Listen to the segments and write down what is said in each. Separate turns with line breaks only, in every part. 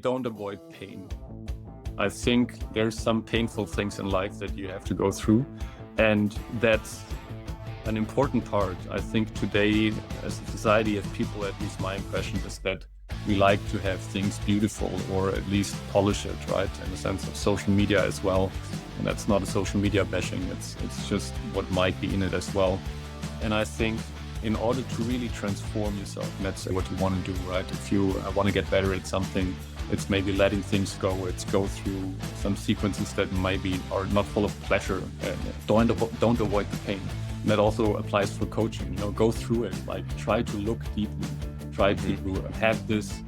Don't avoid pain. I think there's some painful things in life that you have to go through, and that's an important part. I think today, as a society, as people, at least my impression is that we like to have things beautiful, or at least polish it, right? In the sense of social media as well. And that's not a social media bashing, it's just what might be in it as well. And I think in order to really transform yourself, that's what you want to do, right? If you want to get better at something, it's maybe letting things go. It's go through some sequences that maybe are not full of pleasure. Don't avoid the pain. And that also applies for coaching. Go through it. Like, try to look deeply. Try to have this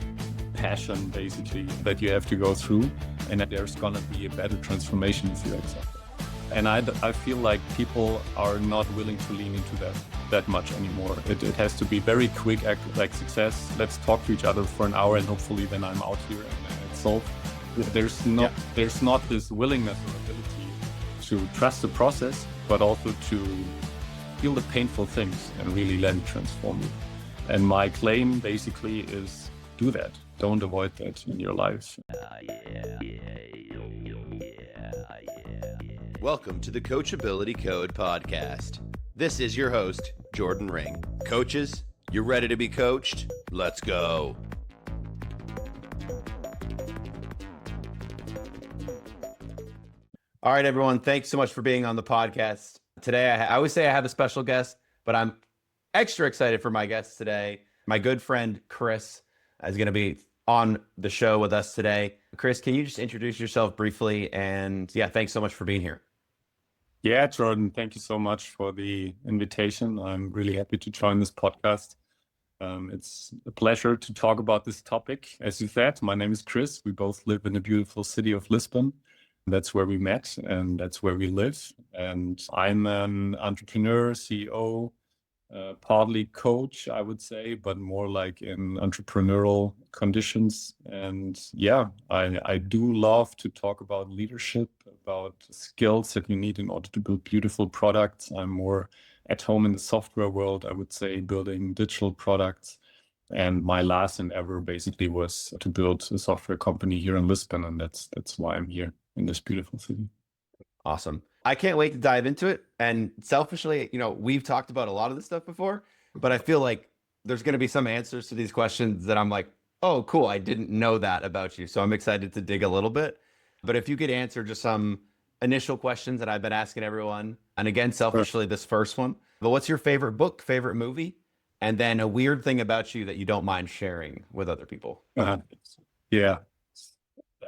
passion, basically, that you have to go through, and that there's gonna be a better transformation if you accept it. And I feel like people are not willing to lean into that much anymore. It has to be very quick, like success. Let's talk to each other for an hour, and hopefully then I'm out here and it's solved. There's not this willingness or ability to trust the process, but also to feel the painful things and really let it transform you. And my claim basically is do that. Don't avoid that in your life.
Welcome to the Coachability Code podcast. This is your host, Jordan Ring. Coaches, you ready to be coached? Let's go. All right, everyone. Thanks so much for being on the podcast. Today, I always say I have a special guest, but I'm extra excited for my guest today. My good friend, Chris, is going to be on the show with us today. Chris, can you just introduce yourself briefly? And yeah, thanks so much for being here.
Yeah, Jordan, thank you so much for the invitation. I'm really happy to join this podcast. It's a pleasure to talk about this topic. As you said, my name is Chris. We both live in the beautiful city of Lisbon. That's where we met, and that's where we live. And I'm an entrepreneur, CEO, partly coach, I would say, but more like in entrepreneurial conditions. And yeah, I do love to talk about leadership, about skills that you need in order to build beautiful products. I'm more at home in the software world, I would say, building digital products. And my last endeavor basically was to build a software company here in Lisbon, and that's why I'm here in this beautiful city.
Awesome. I can't wait to dive into it. And selfishly, we've talked about a lot of this stuff before, but I feel like there's going to be some answers to these questions that I'm like, oh, cool, I didn't know that about you. So I'm excited to dig a little bit. But if you could answer just some initial questions that I've been asking everyone, and again, selfishly, this first one, but what's your favorite book, favorite movie, and then a weird thing about you that you don't mind sharing with other people?
Yeah.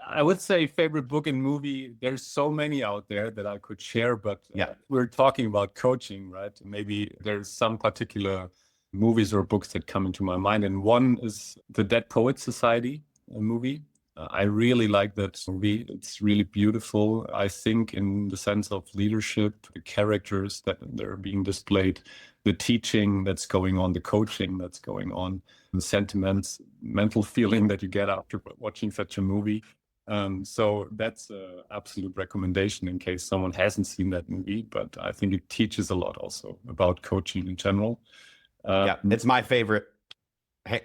I would say favorite book and movie. There's so many out there that I could share, but we're talking about coaching, right? Maybe there's some particular movies or books that come into my mind. And one is The Dead Poets Society, a movie. I really like that movie. It's really beautiful. I think in the sense of leadership, the characters that are being displayed, the teaching that's going on, the coaching that's going on, the sentiments, mental feeling that you get after watching such a movie. So that's an absolute recommendation in case someone hasn't seen that movie, but I think it teaches a lot also about coaching in general.
It's my favorite,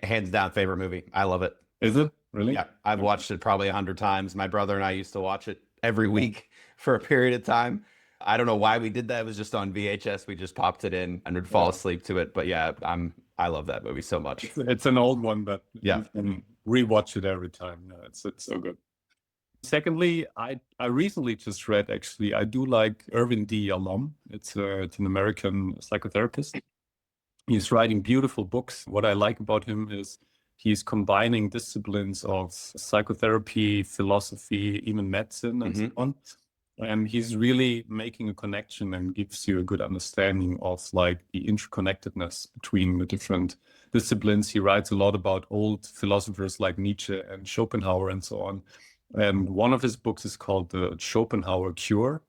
hands down favorite movie. I love it.
Is it? Really?
Yeah, I've watched it probably 100 times. My brother and I used to watch it every week for a period of time. I don't know why we did that. It was just on VHS. We just popped it in and would fall asleep to it. But yeah, I love that movie so much.
It's an old one, but you can rewatch it every time. No, it's so good. Secondly, I recently just read, actually, I do like Irvin D. Yalom. It's an American psychotherapist. He's writing beautiful books. What I like about him is he's combining disciplines of psychotherapy, philosophy, even medicine, and so on. And he's really making a connection and gives you a good understanding of like the interconnectedness between the different disciplines. He writes a lot about old philosophers like Nietzsche and Schopenhauer and so on. And one of his books is called The Schopenhauer Cure.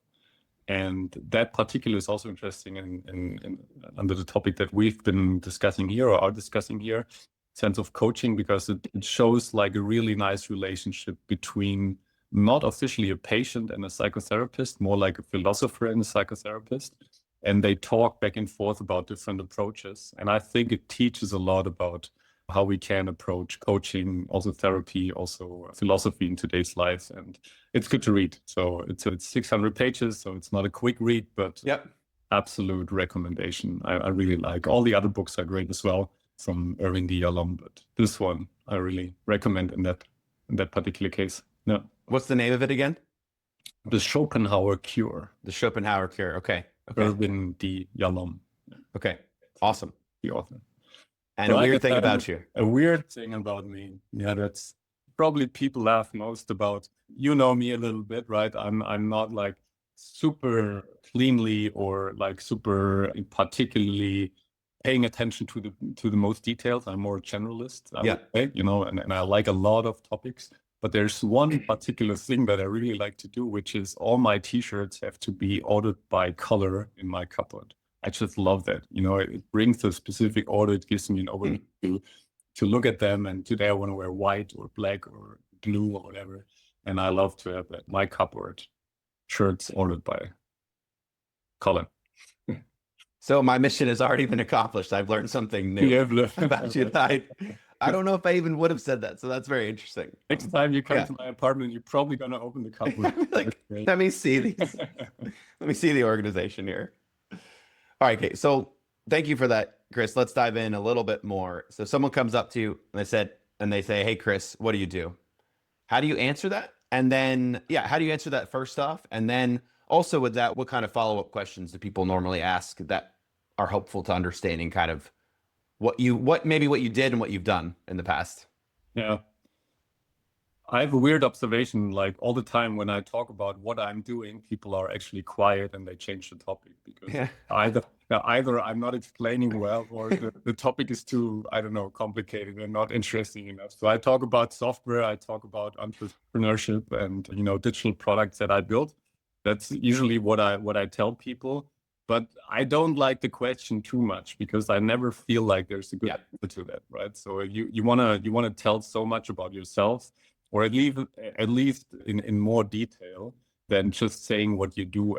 And that particular is also interesting in under the topic that we've been discussing here or are discussing here, sense of coaching, because it shows like a really nice relationship between not officially a patient and a psychotherapist, more like a philosopher and a psychotherapist. And they talk back and forth about different approaches. And I think it teaches a lot about how we can approach coaching, also therapy, also philosophy in today's life. And it's good to read. So it's 600 pages, so it's not a quick read, but
Yep.
absolute recommendation. I really like. All the other books are great as well from Irving D. Yalom, but this one I really recommend in that particular case. Yeah.
What's the name of it again?
The Schopenhauer Cure.
The Schopenhauer Cure. Okay. Okay.
Irving D. Yalom.
Okay. Awesome.
The author.
And a weird thing about you.
A weird thing about me. Yeah, that's probably people laugh most about. You know me a little bit, right? I'm not like super cleanly or like super particularly paying attention to the most details. I'm more generalist, I would say, you know, and I like a lot of topics. But there's one particular thing that I really like to do, which is all my t-shirts have to be ordered by color in my cupboard. I just love that. You know, it brings a specific order. It gives me an overview to look at them. And today I want to wear white or black or blue or whatever. And I love to have that. My cupboard shirts ordered by color.
So my mission has already been accomplished. I've learned something new about you. I don't know if I even would have said that. So that's very interesting.
Next time you come to my apartment, you're probably going to open the cupboard.
Like, let me see these. Let me see the organization here. All right, okay. So thank you for that, Chris. Let's dive in a little bit more. So someone comes up to you and they say, hey, Chris, what do you do? How do you answer that? And then, how do you answer that first off? And then also with that, what kind of follow-up questions do people normally ask that are helpful to understanding kind of what you did and what you've done in the past?
Yeah. I have a weird observation, like all the time when I talk about what I'm doing, people are actually quiet and they change the topic because either I'm not explaining well or the topic is too, I don't know, complicated and not interesting enough. So I talk about software, I talk about entrepreneurship and, you know, digital products that I built. That's usually what I tell people. But I don't like the question too much because I never feel like there's a good answer to that, right? So you wanna tell so much about yourself, or at least in more detail than just saying what you do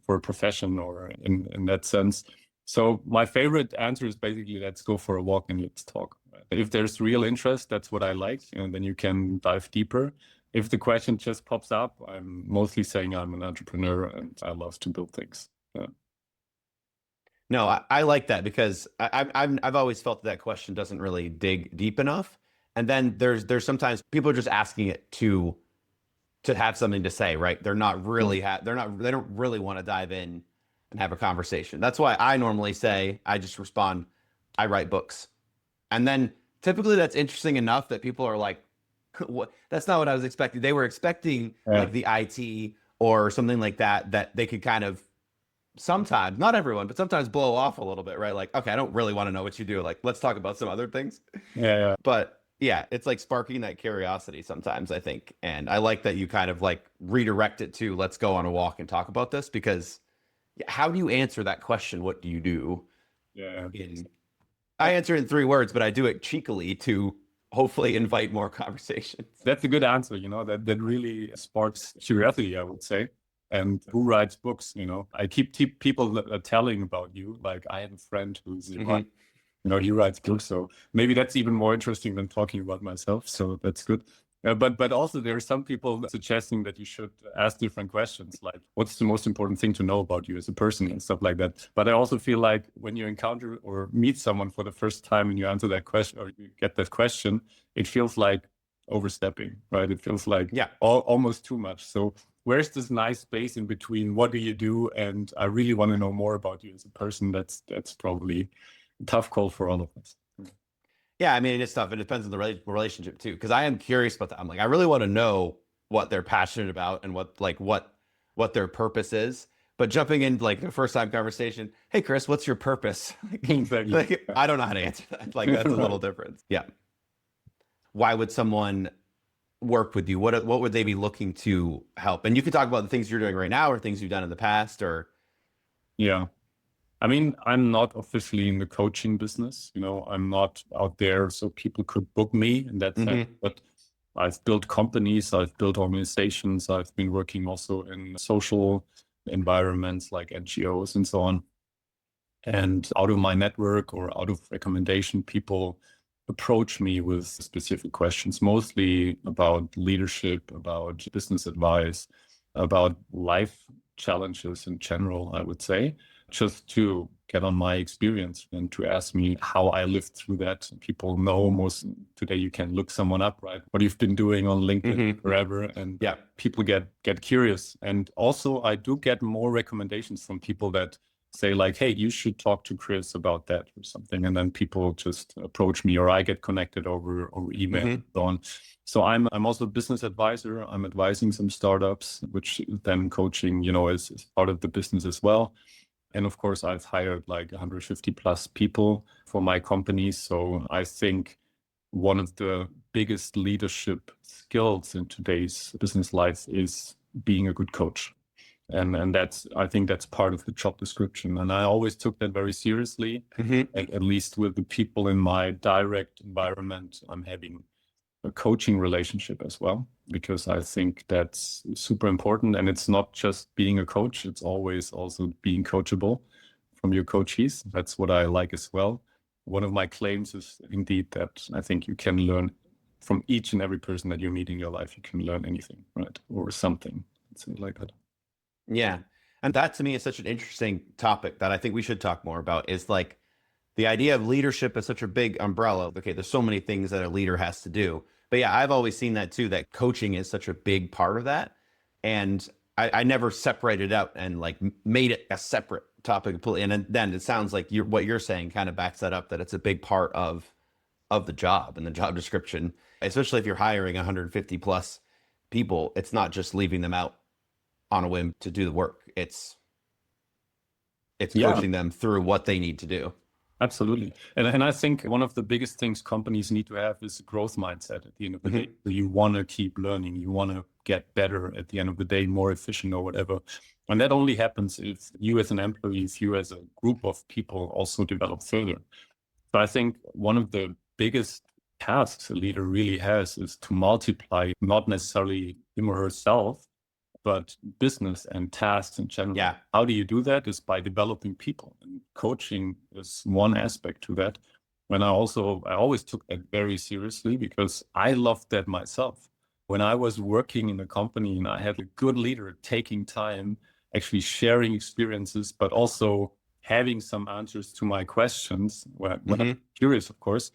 for a profession or in that sense. So my favorite answer is basically, let's go for a walk and let's talk. If there's real interest, that's what I like, and then you can dive deeper. If the question just pops up, I'm mostly saying I'm an entrepreneur and I love to build things. Yeah.
No, I like that because I've always felt that question doesn't really dig deep enough. And then there's sometimes people are just asking it to have something to say, right? They're not really they don't really want to dive in and have a conversation. That's why I normally say, I just respond, I write books. And then typically that's interesting enough that people are like, what? That's not what I was expecting. They were expecting like the IT or something like that they could kind of sometimes, not everyone, but sometimes blow off a little bit, right? Like, okay, I don't really want to know what you do. Like, let's talk about some other things.
Yeah.
But yeah, it's like sparking that curiosity sometimes, I think. And I like that you kind of like redirect it to, let's go on a walk and talk about this, because how do you answer that question? What do you do?
Yeah.
I answer in 3 words, but I do it cheekily to hopefully invite more conversations.
That's a good answer, you know, that really sparks curiosity, I would say. And who writes books, you know? I keep people telling about you. Like, I have a friend who's, you know, he writes books. So maybe that's even more interesting than talking about myself. So that's good. But also there are some people suggesting that you should ask different questions, like what's the most important thing to know about you as a person and stuff like that. But I also feel like when you encounter or meet someone for the first time and you answer that question or you get that question, it feels like overstepping, right? It feels like almost too much. So where's this nice space in between? What do you do? And I really want to know more about you as a person. That's probably a tough call for all of us.
Yeah, I mean, it's tough. It depends on the relationship too, because I am curious about that. I'm like, I really want to know what they're passionate about and what their purpose is. But jumping in like the first time conversation, hey Chris, what's your purpose? Like, I don't know how to answer that. Like, that's a little different. Yeah. Why would someone work with you? What would they be looking to help? And you can talk about the things you're doing right now or things you've done in the past or.
Yeah. I mean, I'm not officially in the coaching business, you know, I'm not out there so people could book me in that sense, but I've built companies, I've built organizations, I've been working also in social environments like NGOs and so on. And out of my network or out of recommendation, people approach me with specific questions, mostly about leadership, about business advice, about life challenges in general, I would say, just to get on my experience and to ask me how I lived through that. People know most today you can look someone up, right? What you've been doing on LinkedIn forever. And
Yeah.
people get curious. And also I do get more recommendations from people that say like, hey, you should talk to Chris about that or something. And then people just approach me, or I get connected over email and so on. So I'm also a business advisor. I'm advising some startups, which then coaching, is part of the business as well. And of course, I've hired like 150 plus people for my company. So I think one of the biggest leadership skills in today's business life is being a good coach. And I think that's part of the job description. And I always took that very seriously, at least with the people in my direct environment. I'm having a coaching relationship as well, because I think that's super important. And it's not just being a coach, it's always also being coachable from your coachees. That's what I like as well. One of my claims is indeed that I think you can learn from each and every person that you meet in your life. You can learn anything, right? Or something, let's say like that.
Yeah. And that to me is such an interesting topic that I think we should talk more about, is like the idea of leadership is such a big umbrella. Okay, there's so many things that a leader has to do. But yeah, I've always seen that too, that coaching is such a big part of that. And I never separated out and like made it a separate topic completely. And then it sounds like what you're saying kind of backs that up, that it's a big part of the job and the job description, especially if you're hiring 150 plus people. It's not just leaving them out on a whim to do the work. It's coaching them through what they need to do.
Absolutely. And I think one of the biggest things companies need to have is a growth mindset at the end of the day. You want to keep learning. You want to get better at the end of the day, more efficient or whatever. And that only happens if you as an employee, if you as a group of people also develop further. So I think one of the biggest tasks a leader really has is to multiply, not necessarily him or herself, but business and tasks in general.
Yeah.
How do you do that? Is by developing people, and coaching is one aspect to that. And I always took that very seriously, because I loved that myself. When I was working in a company and I had a good leader taking time, actually sharing experiences, but also having some answers to my questions when I'm curious, of course,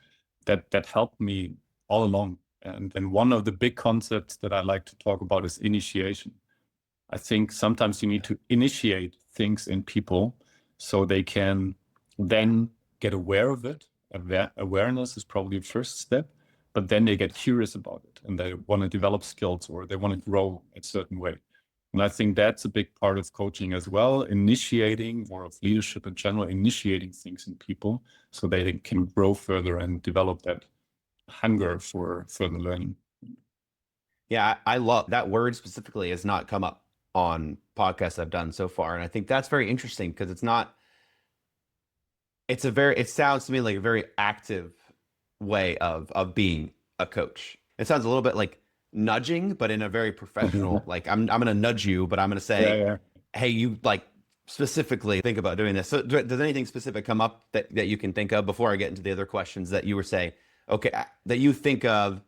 that helped me all along. And then one of the big concepts that I like to talk about is initiation. I think sometimes you need to initiate things in people so they can then get aware of it. Awareness is probably the first step, but then they get curious about it and they want to develop skills, or they want to grow a certain way. And I think that's a big part of coaching as well, initiating, or of leadership in general, initiating things in people so they can grow further and develop that hunger for further learning.
Yeah, I love that word specifically has not come up on podcasts I've done so far. And I think that's very interesting, because it sounds to me like a very active way of being a coach. It sounds a little bit like nudging, but in a very professional, like I'm going to nudge you, but I'm going to say, hey, you like specifically think about doing this. So does anything specific come up that you can think of before I get into the other questions that you were saying, okay, that you think of,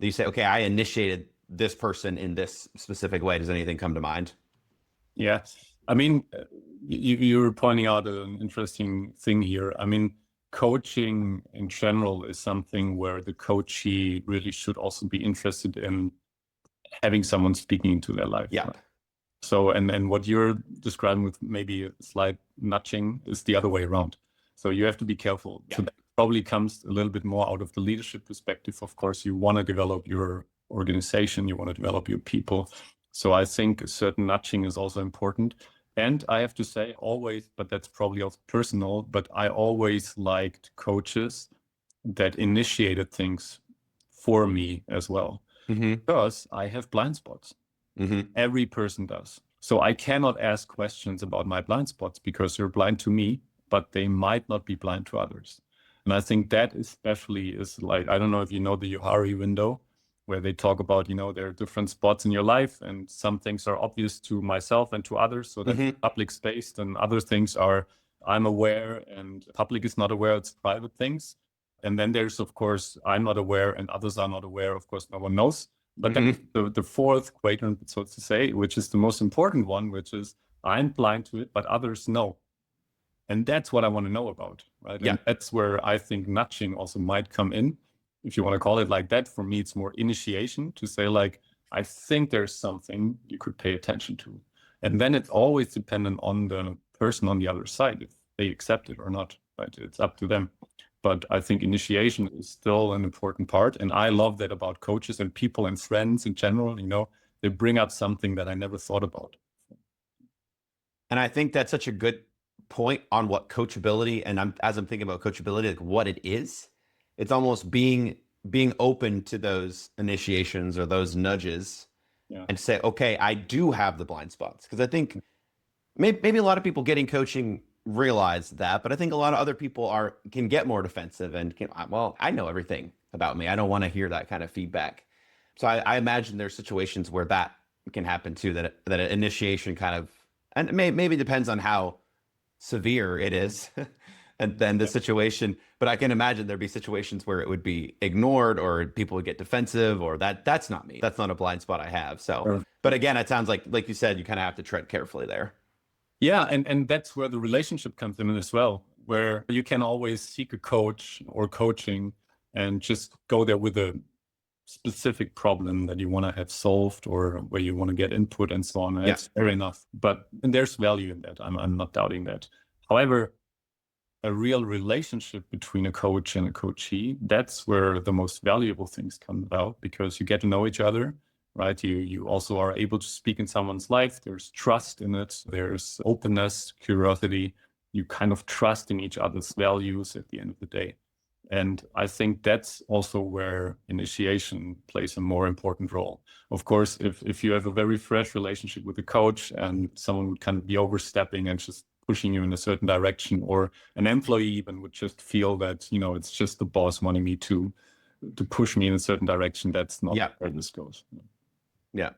that you say, okay, I initiated this person in this specific way? Does anything come to mind?
Yeah. I mean, you were pointing out an interesting thing here. I mean, coaching in general is something where the coachee really should also be interested in having someone speaking into their life.
Yeah.
Right? So, and what you're describing with maybe a slight nudging is the other way around. So you have to be careful. Yeah. So that probably comes a little bit more out of the leadership perspective. Of course, you want to develop your organization, you want to develop your people. So I think a certain nudging is also important. And I have to say always, but that's probably also personal, but I always liked coaches that initiated things for me as well, because I have blind spots. Every person does. So I cannot ask questions about my blind spots because they're blind to me, but they might not be blind to others. And I think that especially is like, I don't know if you know the Johari window, where they talk about, there are different spots in your life, and some things are obvious to myself and to others. So that's public space, and other things are I'm aware and public is not aware, it's private things. And then there's, of course, I'm not aware and others are not aware. Of course, no one knows. But then the fourth quadrant, so to say, which is the most important one, which is I'm blind to it, but others know. And that's what I want to know about, right?
Yeah.
And that's where I think nudging also might come in. If you want to call it like that, for me, it's more initiation to say, like, I think there's something you could pay attention to. And then it's always dependent on the person on the other side, if they accept it or not, right? It's up to them. But I think initiation is still an important part. And I love that about coaches and people and friends in general, you know, they bring up something that I never thought about.
And I think that's such a good point on what coachability, and as I'm thinking about coachability, like what it is, it's almost being open to those initiations or those nudges, and say, okay, I do have the blind spots. Because I think maybe a lot of people getting coaching realize that, but I think a lot of other people can get more defensive and well, I know everything about me. I don't want to hear that kind of feedback. So I imagine there's situations where that can happen too, that an initiation kind of, and maybe depends on how severe it is and then the situation, but I can imagine there'd be situations where it would be ignored or people would get defensive, or that's not me. That's not a blind spot I have. So, but again, it sounds like you said, you kind of have to tread carefully there.
Yeah, and that's where the relationship comes in as well, where you can always seek a coach or coaching and just go there with a specific problem that you want to have solved or where you want to get input and so on. It's fair enough, and there's value in that. I'm not doubting that. However, a real relationship between a coach and a coachee, that's where the most valuable things come about, because you get to know each other. Right? You also are able to speak in someone's life. There's trust in it. There's openness, curiosity. You kind of trust in each other's values at the end of the day. And I think that's also where initiation plays a more important role. Of course, if you have a very fresh relationship with a coach and someone would kind of be overstepping and just pushing you in a certain direction, or an employee even would just feel that, you know, it's just the boss wanting me to push me in a certain direction, that's not where this goes.
Yeah.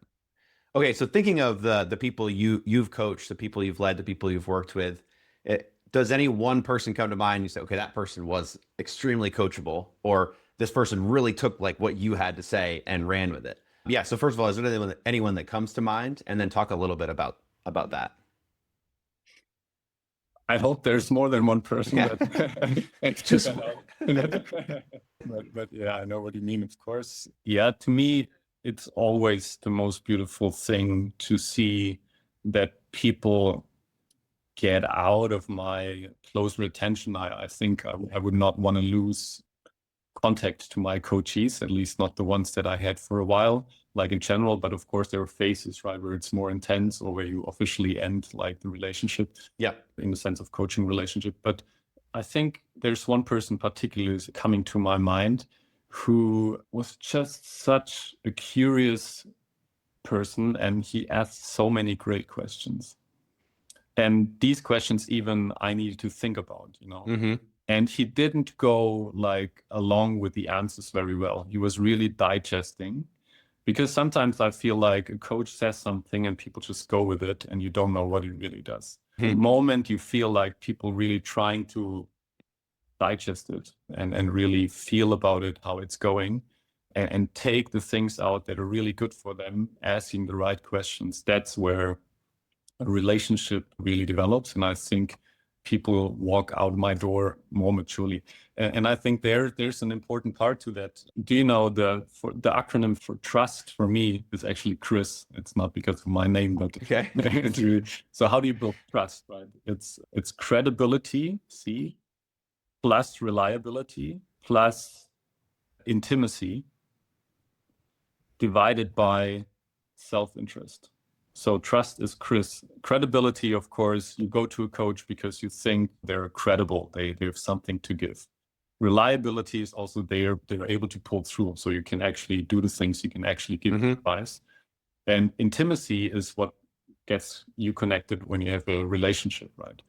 Okay. So thinking of the people you've coached, the people you've led, the people you've worked with, does any one person come to mind? You say, okay, that person was extremely coachable, or this person really took like what you had to say and ran with it. Yeah. So first of all, is there anyone that comes to mind? And then talk a little bit about that.
I hope there's more than one person.
Just
but yeah, I know what you mean, of course. Yeah, to me, it's always the most beautiful thing to see that people get out of my close retention. I think I would not want to lose contact to my coachees, at least not the ones that I had for a while, like in general. But of course, there are phases, right, where it's more intense or where you officially end like the relationship.
Yeah.
In the sense of coaching relationship. But I think there's one person particularly coming to my mind who was just such a curious person, and he asked so many great questions. And these questions even I needed to think about, you know. And he didn't go like along with the answers very well. He was really digesting, because sometimes I feel like a coach says something and people just go with it and you don't know what it really does. The moment you feel like people really trying to digest it and really feel about it, how it's going, and take the things out that are really good for them, asking the right questions, that's where a relationship really develops. And I think people walk out my door more maturely. And I think there's an important part to that. Do you know the acronym for trust for me is actually Chris. It's not because of my name, but
okay.
So how do you build trust, right? It's credibility, C, plus reliability, plus intimacy, divided by self-interest. So trust is Chris. Credibility, of course, you go to a coach because you think they're credible. They have something to give. Reliability is also they're able to pull through. So you can actually do the things, you can actually give advice. And intimacy is what gets you connected when you have a relationship, right?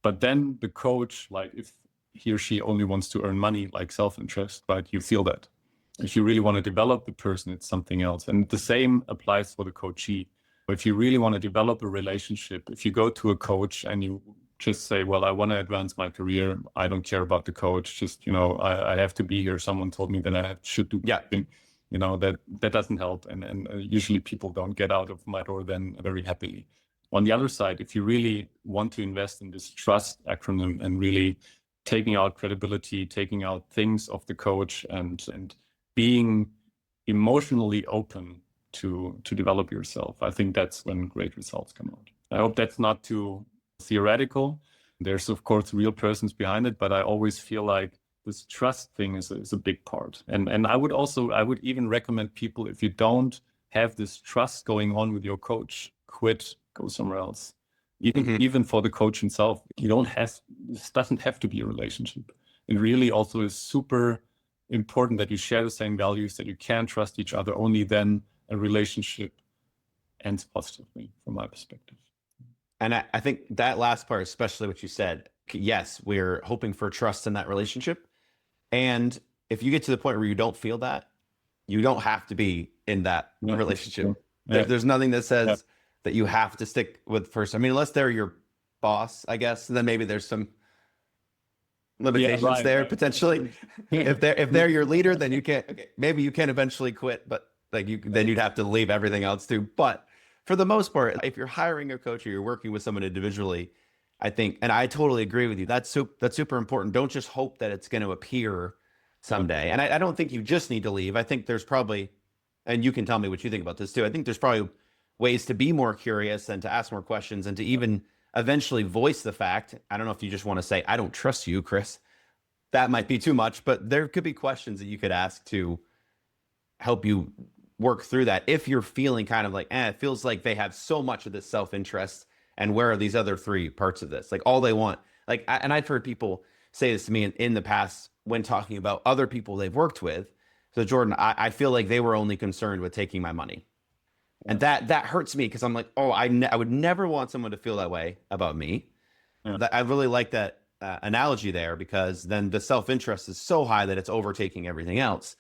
But then the coach, like if he or she only wants to earn money, like self-interest, right? You feel that. If you really want to develop the person, it's something else. And the same applies for the coachee. If you really want to develop a relationship, if you go to a coach and you just say, well, I want to advance my career. I don't care about the coach. Just, I have to be here. Someone told me that I should do something. That doesn't help. And usually people don't get out of my door then very happily. On the other side, if you really want to invest in this trust acronym and really taking out credibility, taking out things of the coach and being emotionally open to develop yourself, I think that's when great results come out. I hope that's not too theoretical. There's, of course, real persons behind it, but I always feel like this trust thing is a big part. And I would even recommend people, if you don't have this trust going on with your coach, quit, go somewhere else. Even for the coach himself, this doesn't have to be a relationship. It really also is super important that you share the same values, that you can trust each other. Only then a relationship ends positively, from my perspective.
And I think that last part, especially what you said, yes, we're hoping for trust in that relationship. And if you get to the point where you don't feel that, you don't have to be in that relationship. There's nothing that says that you have to stick with first. I mean, unless they're your boss, I guess, then maybe there's some limitations there potentially. If they're your leader, then you can't. Okay, maybe you can eventually quit, but then you'd have to leave everything else too. But for the most part, if you're hiring a coach or you're working with someone individually, I think, and I totally agree with you, that's super important. Don't just hope that it's going to appear someday. And I don't think you just need to leave. I think there's probably, and you can tell me what you think about this too, I think there's probably ways to be more curious and to ask more questions and to even eventually voice the fact. I don't know if you just want to say, I don't trust you, Chris. That might be too much, but there could be questions that you could ask to help you work through that. If you're feeling kind of like, it feels like they have so much of this self-interest, and where are these other three parts of this? Like all they want, and I've heard people say this to me in the past when talking about other people they've worked with. So Jordan, I feel like they were only concerned with taking my money. And that hurts me because I'm like, I would never want someone to feel that way about me. I really like that analogy there, because then the self-interest is so high that it's overtaking everything else.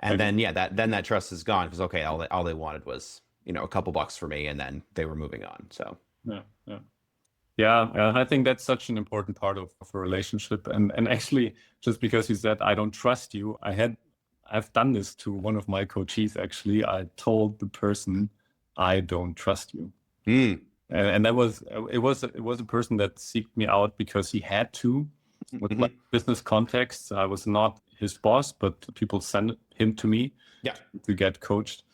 And then, that trust is gone because, okay, all they wanted was, a couple bucks for me, and then they were moving on. So,
I think that's such an important part of a relationship. And actually, just because you said, I don't trust you, I've done this to one of my coachees. Actually, I told the person, I don't trust you. And that was a person that seeked me out because he had to, with my business context. I was not his boss, but people sent him to me to get coached,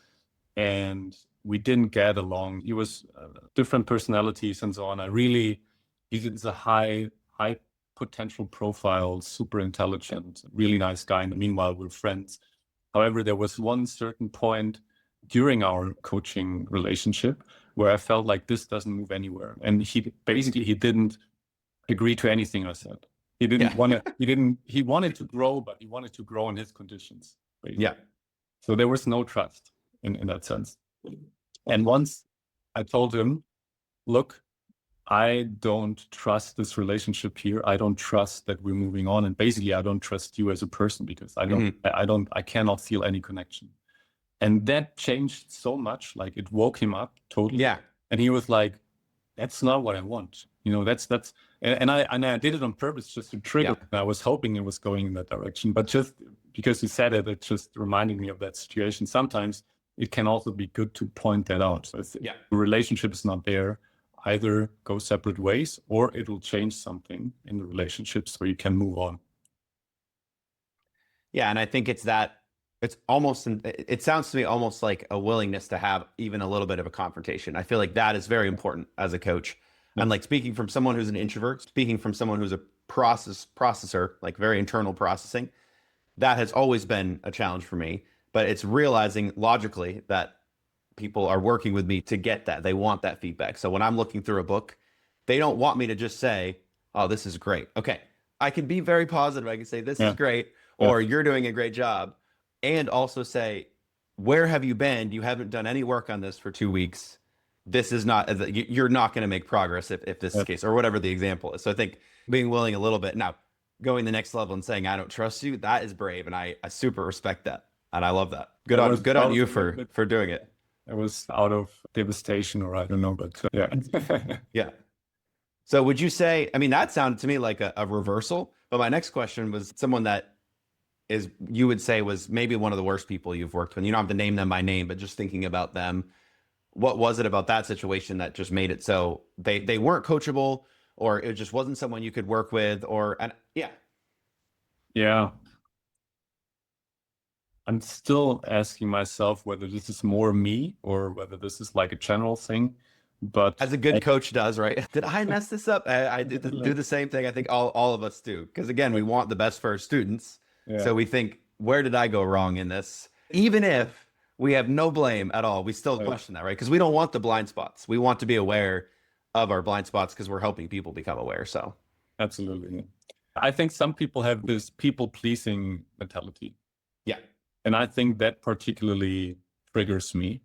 and we didn't get along. He was different personalities and so on. He's a high potential profile, super intelligent, really nice guy. And meanwhile, we're friends. However, there was one certain point during our coaching relationship where I felt like this doesn't move anywhere. And he didn't agree to anything I said. He didn't want to, he wanted to grow, but he wanted to grow in his conditions. Basically. Yeah. So there was no trust in that sense. And once I told him, look, I don't trust this relationship here. I don't trust that we're moving on. And basically, I don't trust you as a person because I cannot feel any connection. And that changed so much, like it woke him up totally. Yeah. And he was like, that's not what I want. And I did it on purpose just to trigger. Yeah. I was hoping it was going in that direction, but just because you said it, it just reminded me of that situation. Sometimes it can also be good to point that out. So if the relationship is not there, either go separate ways or it will change something in the relationship so you can move on.
Yeah. And I think it sounds to me almost like a willingness to have even a little bit of a confrontation. I feel like that is very important as a coach. And like speaking from someone who's an introvert, speaking from someone who's a processor, like very internal processing, that has always been a challenge for me. But it's realizing logically that people are working with me to get that. They want that feedback. So when I'm looking through a book, they don't want me to just say, oh, this is great. Okay. I can be very positive. I can say, this is great, or you're doing a great job. And also say, where have you been? You haven't done any work on this for 2 weeks. This is not, you're not going to make progress if this is the case, or whatever the example is. So I think being willing a little bit, now going the next level and saying, I don't trust you, that is brave. And I super respect that. And I love that. Good on you for doing it.
It was out of devastation, or I don't know, but yeah.
Yeah. So would you say, I mean, that sounded to me like a reversal, but my next question was someone that is, you would say was maybe one of the worst people you've worked with. You don't have to name them by name, but just thinking about them, what was it about that situation that just made it so they weren't coachable, or it just wasn't someone you could work with, or, and yeah.
Yeah. I'm still asking myself whether this is more me or whether this is like a general thing. But
As a good coach does, right? Did I mess this up? I do the same thing. I think all of us do. Because again, we want the best for our students.
yeah,
So we think, where did I go wrong in this? Even if we have no blame at all, we still question that, right? Because we don't want the blind spots. We want to be aware of our blind spots because we're helping people become aware. So
absolutely. I think some people have this people-pleasing mentality.
yeah.
And I think that particularly triggers me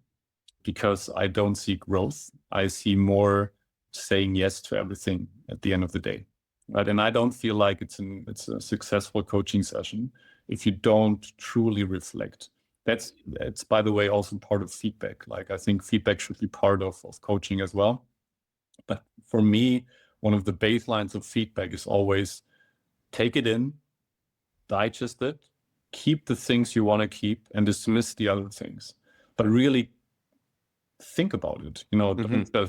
because I don't see growth. I see more saying yes to everything at the end of the day. Right. And I don't feel like it's a successful coaching session if you don't truly reflect. That's by the way also part of feedback. Like I think feedback should be part of coaching as well. But for me, one of the baselines of feedback is always take it in, digest it, keep the things you want to keep and dismiss the other things. But really think about it.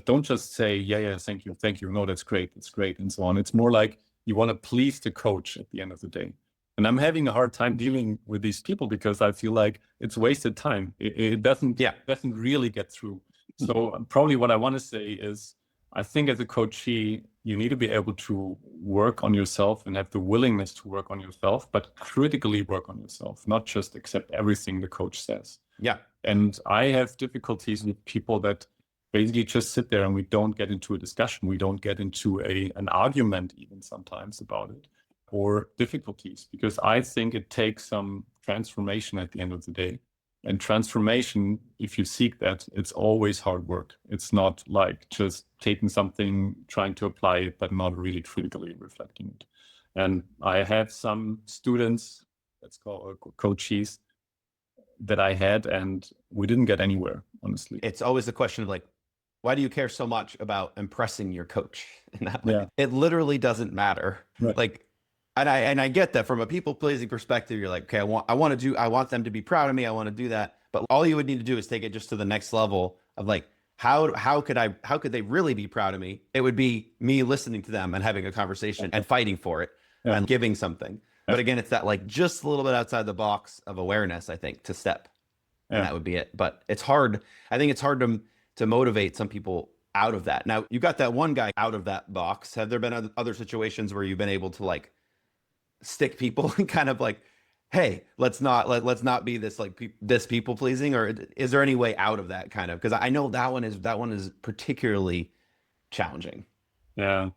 Don't just say, yeah, thank you. No, that's great, and so on. It's more like you want to please the coach at the end of the day. And I'm having a hard time dealing with these people because I feel like it's wasted time. It doesn't really get through. So probably what I want to say is, I think as a coachee, you need to be able to work on yourself and have the willingness to work on yourself, but critically work on yourself, not just accept everything the coach says.
Yeah.
And I have difficulties with people that basically just sit there and we don't get into a discussion. We don't get into an argument even sometimes about it, or difficulties, because I think it takes some transformation at the end of the day. And transformation, if you seek that, it's always hard work. It's not like just taking something, trying to apply it, but not really critically reflecting it. And I have some students, let's call coaches, that I had, and we didn't get anywhere, honestly.
It's always the question of like, why do you care so much about impressing your coach in that way?
Yeah.
It literally doesn't matter.
Right.
Like, and I get that from a people pleasing perspective. You're like, okay, I want them to be proud of me. I want to do that. But all you would need to do is take it just to the next level of like, how could they really be proud of me? It would be me listening to them and having a conversation and fighting for it and giving something. But again, it's that like just a little bit outside the box of awareness, I think, to step. And that would be it. But it's hard. I think it's hard to motivate some people out of that. Now, you got that one guy out of that box. Have there been other situations where you've been able to like stick people and kind of like, hey, let's not be this like this people pleasing? Or is there any way out of that kind of? Because I know that one is particularly challenging.
Yeah.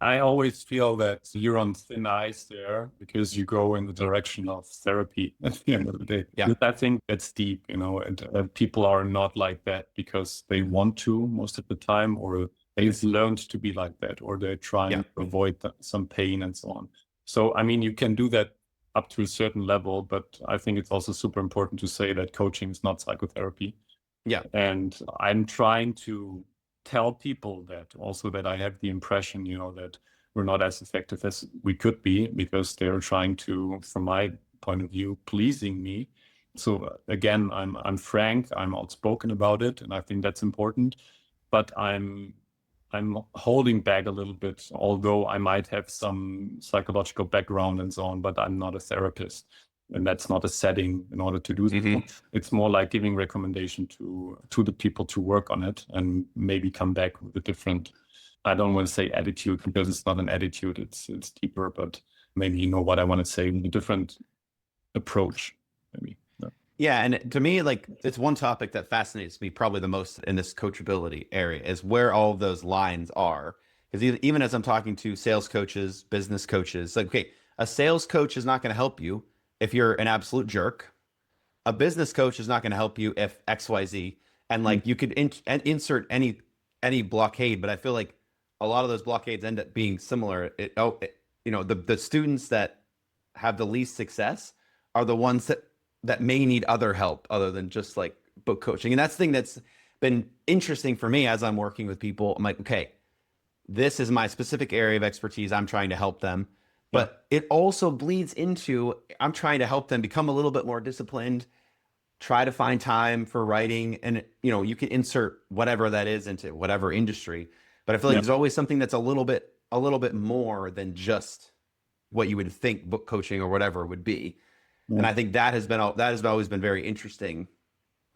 I always feel that you're on thin ice there because you go in the direction of therapy at the end of the day.
Yeah.
I think that's deep, and people are not like that because they want to most of the time, or they've learned to be like that, or they're trying to avoid some pain and so on. So, I mean, you can do that up to a certain level, but I think it's also super important to say that coaching is not psychotherapy.
Yeah.
And I'm trying to tell people that also, that I have the impression, that we're not as effective as we could be because they're trying to, from my point of view, pleasing me. So again, I'm frank, I'm outspoken about it, and I think that's important. But I'm holding back a little bit, although I might have some psychological background and so on, but I'm not a therapist. And that's not a setting in order to do that. It's more like giving recommendation to the people to work on it and maybe come back with a different, I don't want to say attitude because it's not an attitude, it's deeper, but maybe you know what I want to say, a different approach, maybe.
Yeah. And to me, like, it's one topic that fascinates me probably the most in this coachability area is where all of those lines are. Because even as I'm talking to sales coaches, business coaches, like, okay, a sales coach is not going to help you if you're an absolute jerk. A business coach is not going to help you if XYZ. And like you could insert any blockade, but I feel like a lot of those blockades end up being similar. The students that have the least success are the ones that may need other help other than just like book coaching. And that's the thing that's been interesting for me as I'm working with people. I'm like, okay, this is my specific area of expertise. I'm trying to help them. But it also bleeds into, I'm trying to help them become a little bit more disciplined, try to find time for writing. And, you know, you can insert whatever that is into whatever industry. But I feel like there's always something that's a little bit more than just what you would think book coaching or whatever would be. And I think that has always been very interesting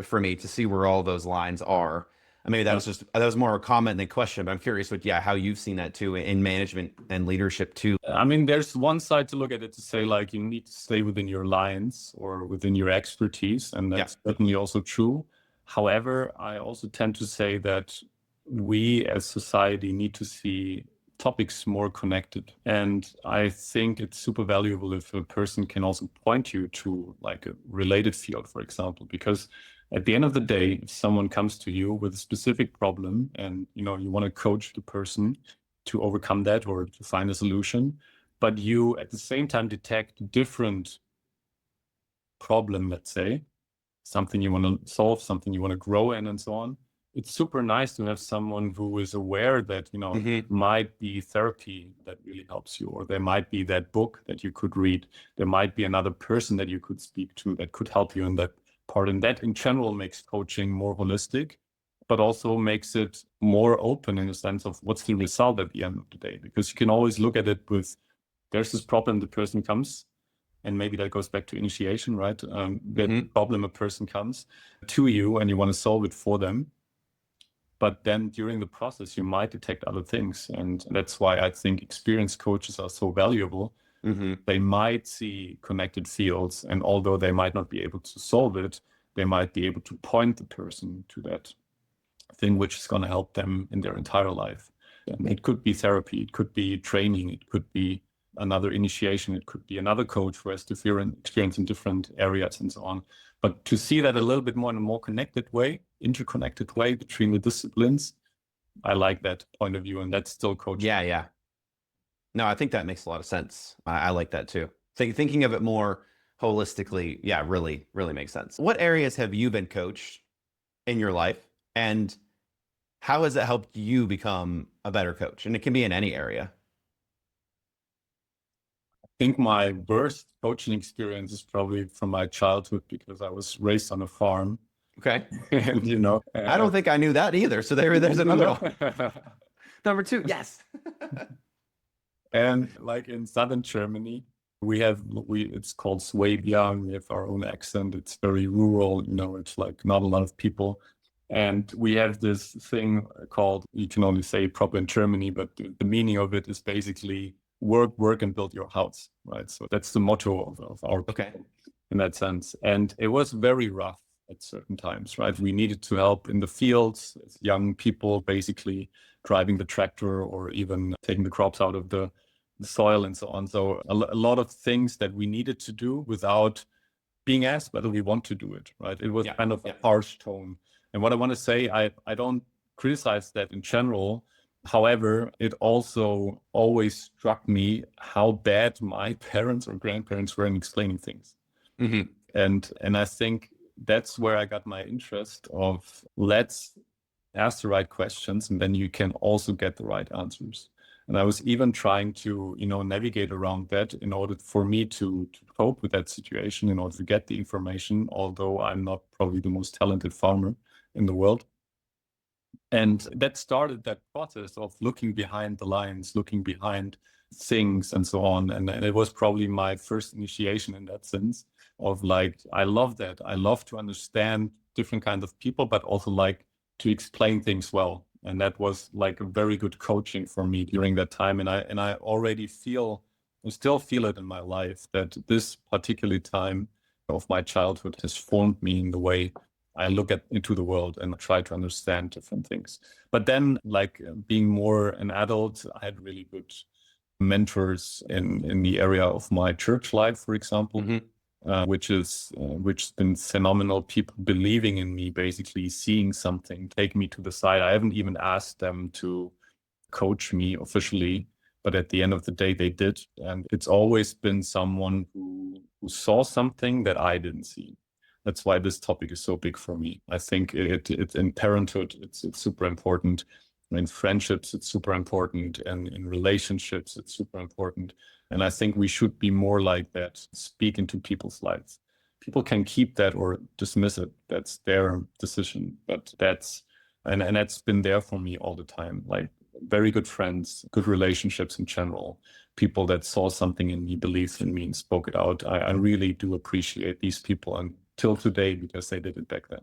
for me to see where all those lines are. I mean, that was more a comment than a question, but I'm curious how you've seen that too in management and leadership too.
I mean, there's one side to look at it to say, like, you need to stay within your lines or within your expertise. And that's certainly also true. However, I also tend to say that we as society need to see topics more connected. And I think it's super valuable if a person can also point you to like a related field, for example, because at the end of the day, if someone comes to you with a specific problem and, you know, you want to coach the person to overcome that or to find a solution, but you at the same time detect a different problem, let's say, something you want to solve, something you want to grow in and so on. It's super nice to have someone who is aware that, you know, it might be therapy that really helps you, or there might be that book that you could read. There might be another person that you could speak to that could help you in that part. And that in general makes coaching more holistic, but also makes it more open in the sense of what's the result at the end of the day. Because you can always look at it with, there's this problem, the person comes, and maybe that goes back to initiation, right? That problem, a person comes to you and you want to solve it for them. But then during the process, you might detect other things. And that's why I think experienced coaches are so valuable. They might see connected fields, and although they might not be able to solve it, they might be able to point the person to that thing which is going to help them in their entire life. And it could be therapy, it could be training, it could be another initiation, it could be another coach who has different experience in different areas and so on. But to see that a little bit more in a more connected way, interconnected way between the disciplines, I like that point of view, and that's still coaching.
Yeah. No, I think that makes a lot of sense. I like that too. Thinking of it more holistically, really, really makes sense. What areas have you been coached in your life, and how has it helped you become a better coach? And it can be in any area.
I think my worst coaching experience is probably from my childhood, because I was raised on a farm.
Okay.
And, you know,
I don't think I knew that either. So there's another one. Number 2. Yes.
And like in southern Germany, it's called Swabian. We have our own accent. It's very rural, you know, it's like not a lot of people. And we have this thing called, you can only say proper in Germany, but the meaning of it is basically work and build your house, right? So that's the motto of our people in that sense. And it was very rough at certain times, right? We needed to help in the fields as young people, basically driving the tractor or even taking the crops out of the soil and so on. So a lot of things that we needed to do without being asked whether we want to do it, right? It was kind of a harsh tone. And what I want to say, I don't criticize that in general. However, it also always struck me how bad my parents or grandparents were in explaining things. And I think that's where I got my interest of, let's ask the right questions, and then you can also get the right answers. And I was even trying to, you know, navigate around that in order for me to cope with that situation, in order to get the information, although I'm not probably the most talented farmer in the world. And that started that process of looking behind the lines, looking behind things and so on. And it was probably my first initiation in that sense of like, I love that. I love to understand different kinds of people, but also like to explain things well. And that was like a very good coaching for me during that time. And I already still feel it in my life, that this particular time of my childhood has formed me in the way I look into the world and try to understand different things. But then, like being more an adult, I had really good mentors in the area of my church life, for example, which has been phenomenal. People believing in me, basically seeing something, taking me to the side. I haven't even asked them to coach me officially, but at the end of the day, they did. And it's always been someone who saw something that I didn't see. That's why this topic is so big for me. I think it in parenthood, it's super important In friendships, it's super important, and in relationships, it's super important. And I think we should be more like that, speak into people's lives. People can keep that or dismiss it. That's their decision. But and that's been there for me all the time. Like very good friends, good relationships in general, people that saw something in me, believed in me, and spoke it out. I really do appreciate these people until today because they did it back then.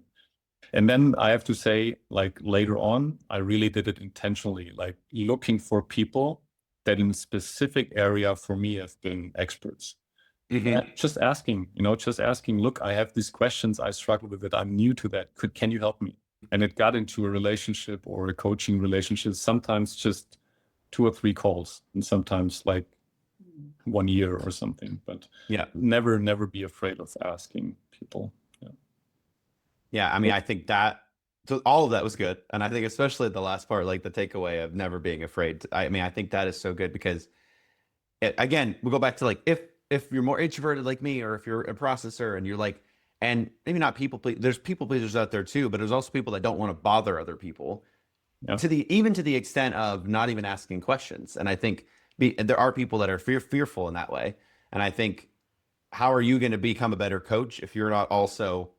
And then I have to say, like later on, I really did it intentionally, like looking for people that in a specific area for me have been experts. Just asking, look, I have these questions, I struggle with it, I'm new to that. Can you help me? And it got into a relationship or a coaching relationship, sometimes just 2 or 3 calls, and sometimes like 1 year or something. But
Yeah.
never be afraid of asking people.
Yeah. I mean, I think that, so all of that was good. And I think especially the last part, like the takeaway of never being afraid. I mean, I think that is so good because again, we go back to like, if you're more introverted like me, or if you're a processor and you're like, and maybe not people please, there's people pleasers out there too, but there's also people that don't want to bother other people.
Yeah.
Even to the extent of not even asking questions. And I think there are people that are fearful in that way. And I think, how are you going to become a better coach if you're not also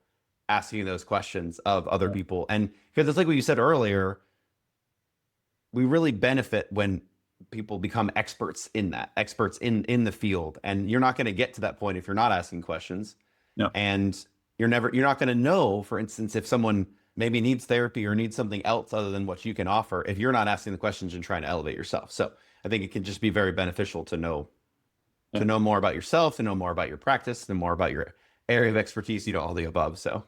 asking those questions of other people? And because it's like what you said earlier, we really benefit when people become experts in that, experts in the field. And you're not going to get to that point if you're not asking questions.
Yeah.
And you're not going to know, for instance, if someone maybe needs therapy or needs something else other than what you can offer, if you're not asking the questions and trying to elevate yourself. So I think it can just be very beneficial to know more about yourself, to know more about your practice, to know more about your area of expertise, all the above. So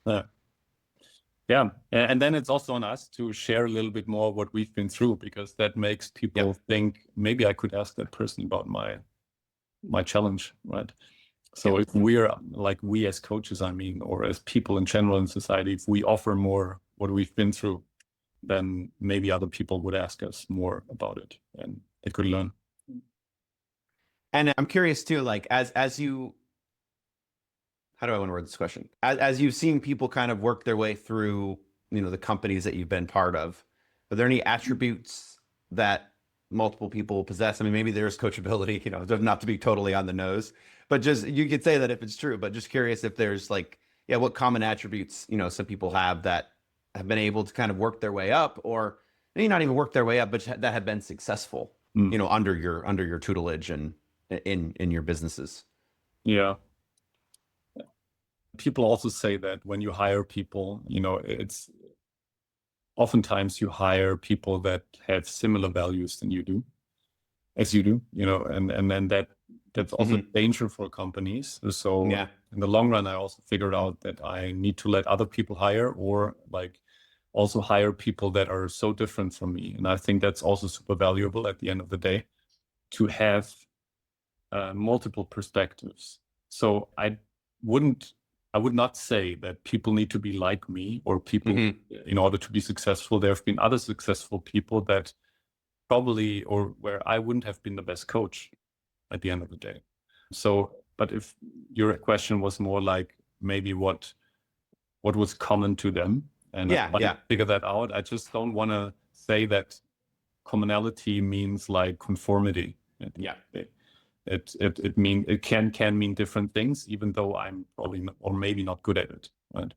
yeah. And then it's also on us to share a little bit more what we've been through, because that makes people think maybe I could ask that person about my challenge, right? So if we're like, we as coaches, I mean, or as people in general in society, if we offer more what we've been through, then maybe other people would ask us more about it and they could learn.
And I'm curious too, like as you, how do I want to word this question? As you've seen people kind of work their way through, the companies that you've been part of, are there any attributes that multiple people possess? I mean, maybe there's coachability, not to be totally on the nose, but just, you could say that if it's true, but just curious if there's like, what common attributes, some people have that have been able to kind of work their way up, or maybe not even work their way up, but that have been successful, under your tutelage and in your businesses.
Yeah. People also say that when you hire people, it's oftentimes you hire people that have similar values than you do, and then that's also a danger for companies. So in the long run, I also figured out that I need to let other people hire, or like also hire people that are so different from me. And I think that's also super valuable at the end of the day, to have multiple perspectives. So I would not say that people need to be like me, or people in order to be successful. There have been other successful people that probably, or where I wouldn't have been the best coach at the end of the day. So, but if your question was more like maybe what was common to them, and I figure that out, I just don't want to say that commonality means like conformity. It can mean different things, even though I'm probably not, or maybe not good at it, right?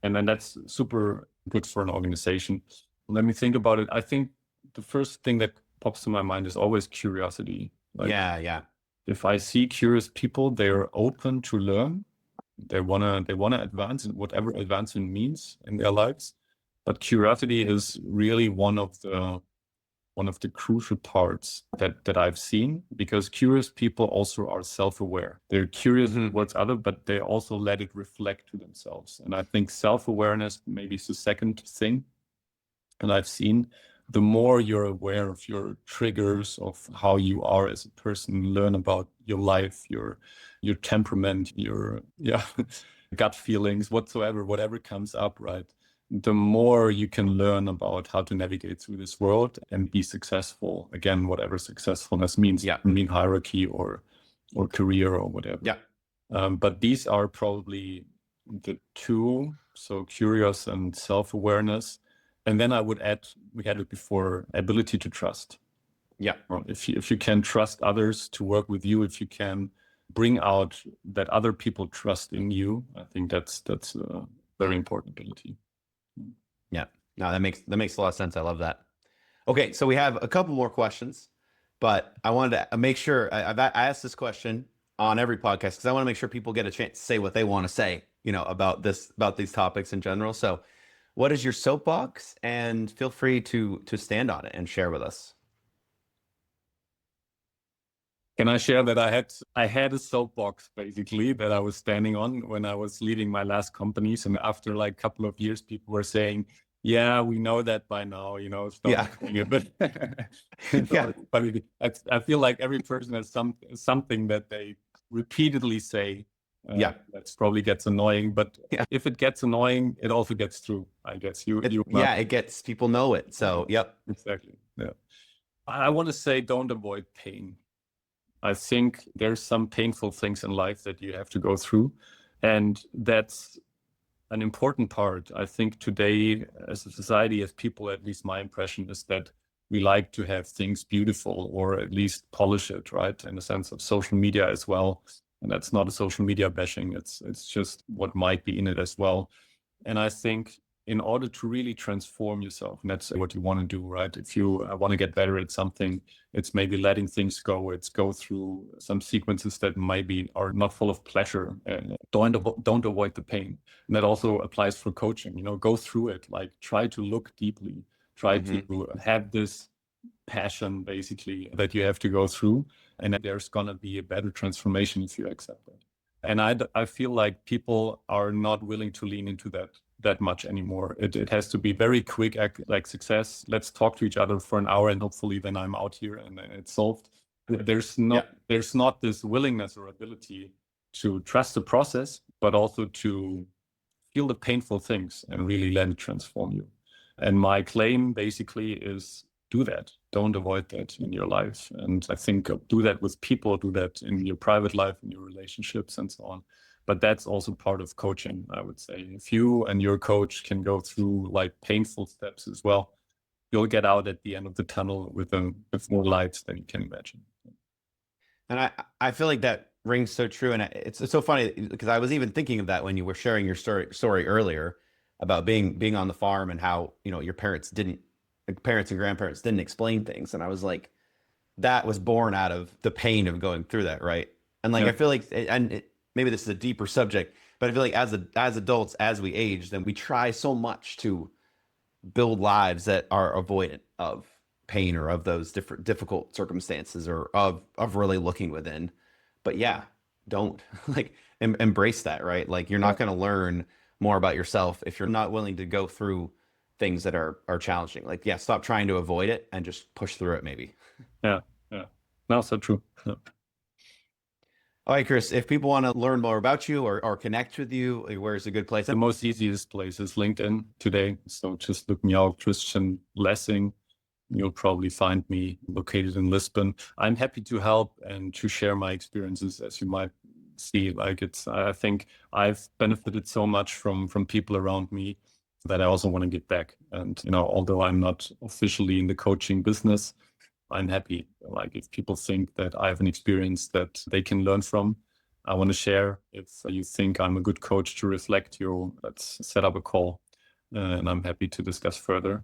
And then that's super good for an organization. Let me think about it. I think the first thing that pops to my mind is always curiosity. Like, if I see curious people, they're open to learn. They wanna advance in whatever advancement means in their lives. But curiosity is really one of the crucial parts that I've seen, because curious people also are self-aware. They're curious towards other, but they also let it reflect to themselves. And I think self-awareness maybe is the second thing. And I've seen, the more you're aware of your triggers, of how you are as a person, learn about your life, your temperament, your gut feelings, whatever comes up, right? The more you can learn about how to navigate through this world and be successful. Again, whatever successfulness means. Mean hierarchy or career or whatever. But these are probably the two. So curious and self-awareness. And then I would add, we had it before, ability to trust.
Yeah.
Well, if you can trust others to work with you, if you can bring out that other people trust in you, I think that's a very important ability.
Yeah. No, that makes a lot of sense. I love that. Okay, so we have a couple more questions, but I wanted to make sure I asked this question on every podcast because I want to make sure people get a chance to say what they want to say, about these topics in general. So, what is your soapbox? And feel free to stand on it and share with us.
Can I share that I had a soapbox basically that I was standing on when I was leading my last companies, and after like a couple of years, people were saying, "Yeah, we know that by now, stop doing it." But
Yeah.
I feel like every person has something that they repeatedly say.
Yeah.
That probably gets annoying, but
Yeah.
if it gets annoying, it also gets through. I guess
it gets people know it. So, yep.
Exactly. Yeah. I want to say, don't avoid pain. I think there's some painful things in life that you have to go through. And that's an important part. I think today, as a society, as people, at least my impression is that we like to have things beautiful or at least polish it, right? In the sense of social media as well. And that's not a social media bashing. It's just what might be in it as well. And I think in order to really transform yourself, and that's what you want to do, right? If you want to get better at something, it's maybe letting things go. It's go through some sequences that maybe are not full of pleasure. And don't avoid the pain. And that also applies for coaching. Go through it. Like try to look deeply. Try to have this passion, basically, that you have to go through. And there's gonna be a better transformation if you accept it. And I feel like people are not willing to lean into that much anymore. It has to be very quick, like success. Let's talk to each other for an hour and hopefully then I'm out here and it's solved. There's not this willingness or ability to trust the process, but also to feel the painful things and really let it transform you. And my claim basically is do that. Don't avoid that in your life. And I think do that with people, do that in your private life, in your relationships and so on. But that's also part of coaching, I would say. If you and your coach can go through like painful steps as well, you'll get out at the end of the tunnel with more light than you can imagine.
And I feel like that rings so true. And it's so funny because I was even thinking of that when you were sharing your story earlier about being on the farm and how, your parents and grandparents didn't explain things. And I was like, that was born out of the pain of going through that. Right. And like, I feel like, maybe this is a deeper subject, but I feel like as adults, as we age, then we try so much to build lives that are avoidant of pain or of those difficult circumstances or of really looking within. But yeah, don't like embrace that, right? Like you're not going to learn more about yourself if you're not willing to go through things that are challenging. Like, yeah, stop trying to avoid it and just push through it maybe.
Yeah. No, so true. Yeah.
All right, Chris, if people want to learn more about you or connect with you, where's a good place?
The most easiest place is LinkedIn today. So just look me out, Christian Lessing. You'll probably find me located in Lisbon. I'm happy to help and to share my experiences, as you might see. I think I've benefited so much from people around me that I also want to give back. And, although I'm not officially in the coaching business, I'm happy. Like if people think that I have an experience that they can learn from, I want to share. If you think I'm a good coach to reflect let's set up a call and I'm happy to discuss further.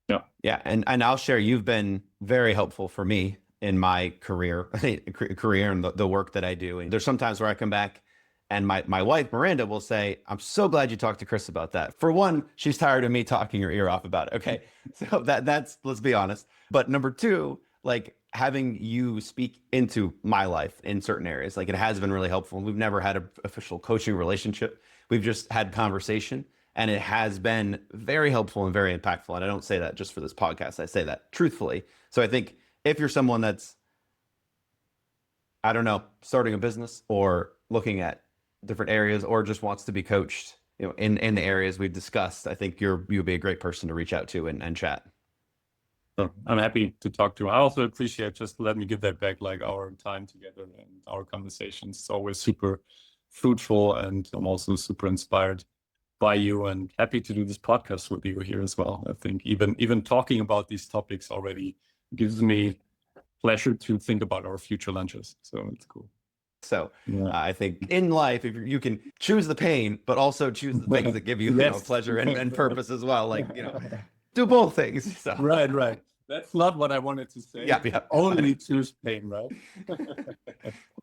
Yeah.
Yeah. And I'll share, you've been very helpful for me in my career and the work that I do. And there's sometimes where I come back and my wife, Miranda, will say, I'm so glad you talked to Chris about that. For one, she's tired of me talking her ear off about it. Okay. So that's, let's be honest. But number two, like having you speak into my life in certain areas, like it has been really helpful. We've never had an official coaching relationship. We've just had conversation. And it has been very helpful and very impactful. And I don't say that just for this podcast. I say that truthfully. So I think if you're someone that's, I don't know, starting a business or looking at different areas or just wants to be coached, in the areas we've discussed, I think you'll be a great person to reach out to and chat.
So I'm happy to talk to you. I also appreciate just let me give that back, like our time together and our conversations. It's always super fruitful and I'm also super inspired. by you, and happy to do this podcast with you here as well. I think even talking about these topics already gives me pleasure to think about our future lunches. So it's cool.
So I think in life, if you can choose the pain, but also choose the things that give you, pleasure and purpose as well. Like, do both things. So.
Right. That's not what I wanted to say.
Yeah.
Only choose pain, right?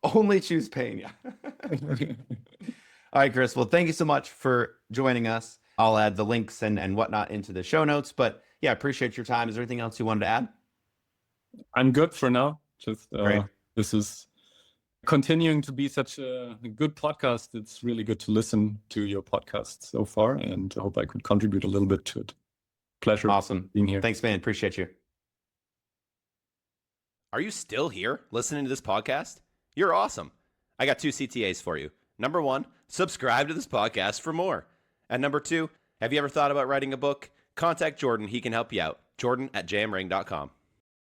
Only choose pain. Yeah. All right, Chris. Well, thank you so much for joining us. I'll add the links and whatnot into the show notes. But yeah, appreciate your time. Is there anything else you wanted to add?
I'm good for now. Just
Great.
This is continuing to be such a good podcast. It's really good to listen to your podcast so far, and I hope I could contribute a little bit to it. Pleasure.
Awesome
being here.
Thanks, man. Appreciate you.
Are you still here listening to this podcast? You're awesome. I got 2 CTAs for you. Number 1, subscribe to this podcast for more. And number 2, have you ever thought about writing a book? Contact Jordan. He can help you out. Jordan@jamring.com.